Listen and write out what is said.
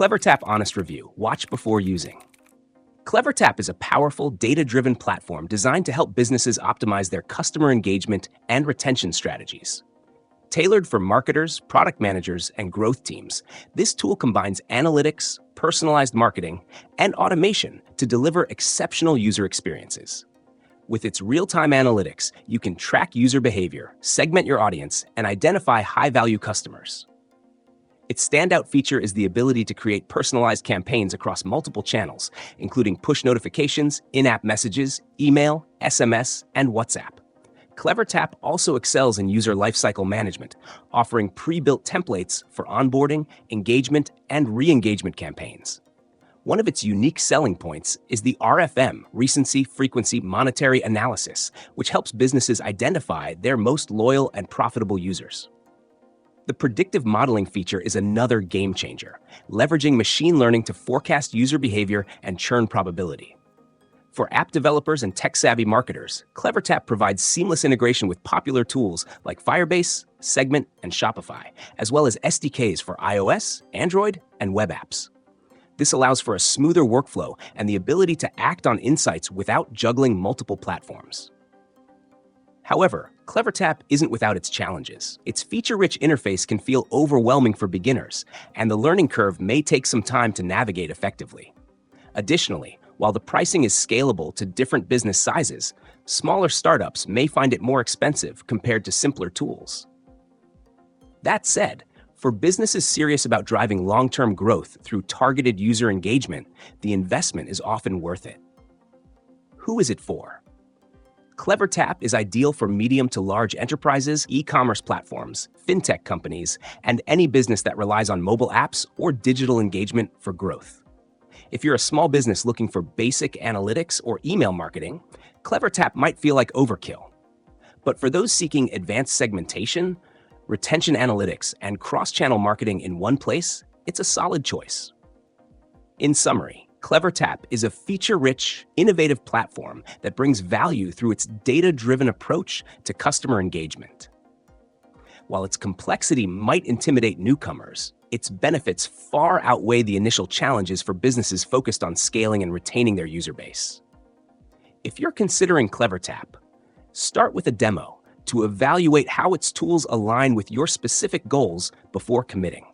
CleverTap Honest Review. Watch before using. CleverTap is a powerful, data-driven platform designed to help businesses optimize their customer engagement and retention strategies. Tailored for marketers, product managers, and growth teams, this tool combines analytics, personalized marketing, and automation to deliver exceptional user experiences. With its real-time analytics, you can track user behavior, segment your audience, and identify high-value customers. Its standout feature is the ability to create personalized campaigns across multiple channels, including push notifications, in-app messages, email, SMS, and WhatsApp. CleverTap also excels in user lifecycle management, offering pre-built templates for onboarding, engagement, and re-engagement campaigns. One of its unique selling points is the RFM, Recency Frequency Monetary Analysis, which helps businesses identify their most loyal and profitable users. The predictive modeling feature is another game changer, leveraging machine learning to forecast user behavior and churn probability. For app developers and tech-savvy marketers, CleverTap provides seamless integration with popular tools like Firebase, Segment, and Shopify, as well as SDKs for iOS, Android, and web apps. This allows for a smoother workflow and the ability to act on insights without juggling multiple platforms. However, CleverTap isn't without its challenges. Its feature-rich interface can feel overwhelming for beginners, and the learning curve may take some time to navigate effectively. Additionally, while the pricing is scalable to different business sizes, smaller startups may find it more expensive compared to simpler tools. That said, for businesses serious about driving long-term growth through targeted user engagement, the investment is often worth it. Who is it for? CleverTap is ideal for medium to large enterprises, e-commerce platforms, fintech companies, and any business that relies on mobile apps or digital engagement for growth. If you're a small business looking for basic analytics or email marketing, CleverTap might feel like overkill. But for those seeking advanced segmentation, retention analytics, and cross-channel marketing in one place, it's a solid choice. In summary, CleverTap is a feature-rich, innovative platform that brings value through its data-driven approach to customer engagement. While its complexity might intimidate newcomers, its benefits far outweigh the initial challenges for businesses focused on scaling and retaining their user base. If you're considering CleverTap, start with a demo to evaluate how its tools align with your specific goals before committing.